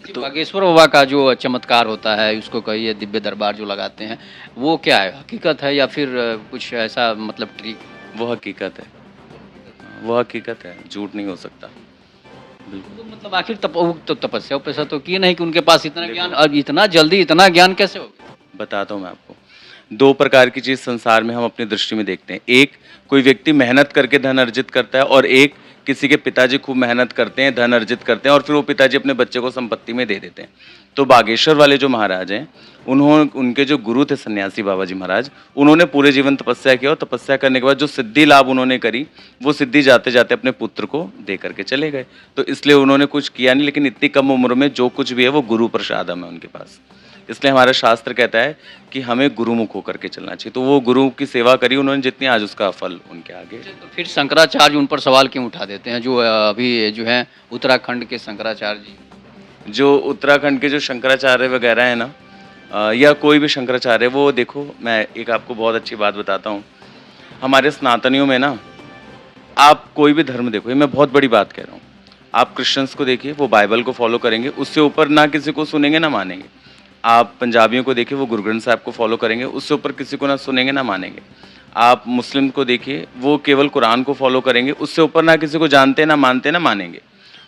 तो बागेश्वर बाबा का जो चमत्कार होता है, उसको कहिए दिव्य दरबार जो लगाते हैं, वो क्या है? हकीकत है या फिर कुछ ऐसा मतलब ट्रिक? वो हकीकत है। वो हकीकत है। वो हकीकत है, झूठ नहीं हो सकता। बिल्कुल। तो मतलब आखिर वो तो तपस्या-वपस्या तो की नहीं कि उनके पास इतना ज्ञान, देखो, अब इतना जल्दी इतना ज्ञान कैसे हो गया? बताता हूँ मैं आपको। 2 प्रकार की चीज़ संसार में हम अपनी दृष्टि में देखते हैं। एक, कोई व्यक्ति मेहनत करके धन अर्जित करता है और एक, किसी के पिताजी खूब मेहनत करते हैं, धन अर्जित करते हैं और फिर वो पिताजी अपने बच्चे को संपत्ति में दे देते हैं। तो बागेश्वर वाले जो महाराज हैं, उनके जो गुरु थे सन्यासी बाबा जी महाराज, उन्होंने पूरे जीवन तपस्या किया और तपस्या करने के बाद जो सिद्धि लाभ उन्होंने करी, वो सिद्धि जाते-जाते अपने पुत्र को दे कर के चले गए। तो इसलिए उन्होंने कुछ किया नहीं, लेकिन इतनी कम उम्र में जो कुछ भी है वो गुरु प्रसादम है उनके पास। इसलिए हमारा शास्त्र कहता है कि हमें गुरुमुख होकर के चलना चाहिए। तो वो गुरु की सेवा करी उन्होंने जितनी, आज उसका फल उनके आगे। अच्छा, तो फिर शंकराचार्य उन पर सवाल क्यों उठा देते हैं, जो अभी जो हैं उत्तराखंड के शंकराचार्य जी? जो उत्तराखंड के जो शंकराचार्य वगैरह हैं ना, या कोई भी शंकराचार्य, वो देखो, मैं एक आपको बहुत अच्छी बात बताता हूँ। हमारे सनातनियों में ना, आप कोई भी धर्म देखो, ये मैं बहुत बड़ी बात कह रहा हूँ। आप क्रिश्चियंस को देखिए, वो बाइबल को फॉलो करेंगे, उससे ऊपर ना किसी को सुनेंगे ना मानेंगे। आप पंजाबियों को देखिए, वो गुरु ग्रंथ साहब को फॉलो करेंगे, उससे ऊपर किसी को ना सुनेंगे ना मानेंगे। आप मुस्लिम को देखिए, वो केवल कुरान को फॉलो करेंगे, उससे ऊपर ना किसी को जानते ना मानते ना मानेंगे।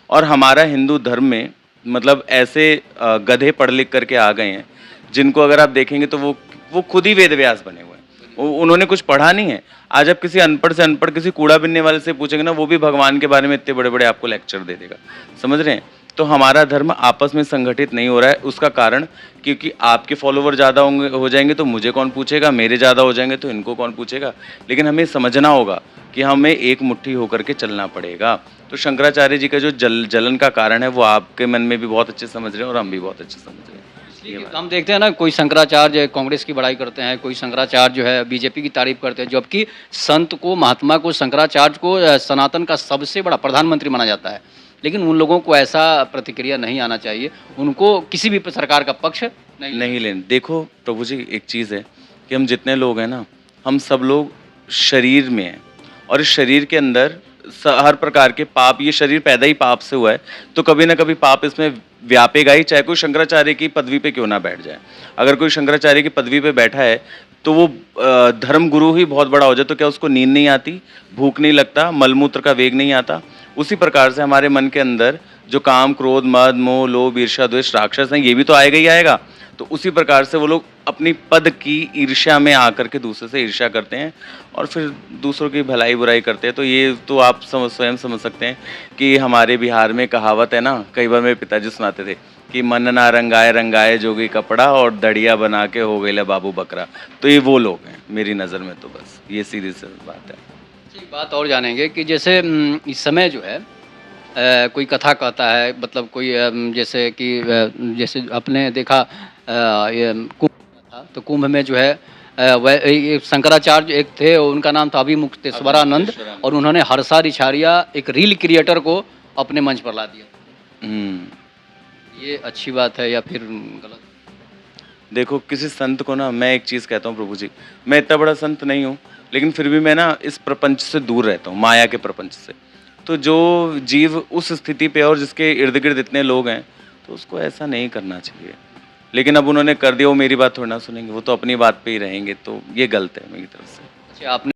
और हमारा हिंदू धर्म में मतलब ऐसे गधे पढ़ लिख करके आ गए हैं, जिनको अगर आप देखेंगे तो वो खुद ही वेद व्यास बने हुए हैं। उन्होंने कुछ पढ़ा नहीं है। आज आप किसी अनपढ़ से अनपढ़, किसी कूड़ा बिनने वाले से पूछेंगे ना, वो भी भगवान के बारे में इतने बड़े बड़े आपको लेक्चर दे देगा। समझ रहे हैं? तो हमारा धर्म आपस में संगठित नहीं हो रहा है। उसका कारण, क्योंकि आपके फॉलोवर ज़्यादा होंगे, हो जाएंगे तो मुझे कौन पूछेगा, मेरे ज़्यादा हो जाएंगे तो इनको कौन पूछेगा। लेकिन हमें समझना होगा कि हमें एक मुट्ठी होकर के चलना पड़ेगा। तो शंकराचार्य जी का जो जलन का कारण है, वो आपके मन में भी बहुत अच्छे समझ रहे हैं और हम भी बहुत अच्छे समझ रहे हैं। ये इसलिए बात। हम देखते हैं ना, कोई शंकराचार्य कांग्रेस की बड़ाई करते हैं, कोई शंकराचार्य जो है बीजेपी की तारीफ करते हैं, जबकि संत को, महात्मा को, शंकराचार्य को सनातन का सबसे बड़ा प्रधानमंत्री माना जाता है। लेकिन उन लोगों को ऐसा प्रतिक्रिया नहीं आना चाहिए, उनको किसी भी सरकार का पक्ष नहीं लेना। नहीं लेना। देखो प्रभु जी, एक चीज़ है कि हम जितने लोग हैं ना, हम सब लोग शरीर में हैं और इस शरीर के अंदर हर प्रकार के पाप, ये शरीर पैदा ही पाप से हुआ है, तो कभी ना कभी पाप इसमें व्यापेगा ही, चाहे कोई शंकराचार्य की पदवी पे क्यों ना बैठ जाए। अगर कोई शंकराचार्य की पदवी पे बैठा है, तो वो धर्म गुरु ही बहुत बड़ा हो जाए, तो क्या उसको नींद नहीं आती, भूख नहीं लगता, मलमूत्र का वेग नहीं आता? उसी प्रकार से हमारे मन के अंदर जो काम, क्रोध, मद, मोह, लोभ, ईर्ष्या, द्वेष, राक्षस हैं, ये भी तो आएगा ही आएगा। तो उसी प्रकार से वो लोग अपनी पद की ईर्ष्या में आकर के दूसरे से ईर्ष्या करते हैं और फिर दूसरों की भलाई बुराई करते हैं। तो ये तो आप स्वयं समझ सकते हैं कि हमारे बिहार में कहावत है ना, कई बार मेरे पिताजी सुनाते थे कि मन ना रंगाए रंगाए जोगी कपड़ा और दड़िया बना के हो गई ले बाबू बकरा। तो ये वो लोग हैं मेरी नज़र में। तो बस ये सीधी सी बात है। एक बात और जानेंगे कि जैसे इस समय जो है कोई कथा कहता है, मतलब कोई जैसे कि जैसे आपने देखा ये कुंभ था, तो कुंभ में जो है ये शंकराचार्य एक थे, उनका नाम था अभिमुक्तेश्वरानंद, और उन्होंने हर्षा रिछारिया एक रील क्रिएटर को अपने मंच पर ला दिया। हम्म। ये अच्छी बात है या फिर गलत? देखो, किसी संत को ना, मैं एक चीज़ कहता हूँ प्रभु जी, मैं इतना बड़ा संत नहीं हूँ, लेकिन फिर भी मैं ना इस प्रपंच से दूर रहता हूँ, माया के प्रपंच से। तो जो जीव उस स्थिति पे और जिसके इर्द गिर्द इतने लोग हैं, तो उसको ऐसा नहीं करना चाहिए। लेकिन अब उन्होंने कर दिया, वो मेरी बात थोड़ा ना सुनेंगे, वो तो अपनी बात पे ही रहेंगे, तो ये गलत है मेरी तरफ से। अच्छा, आपने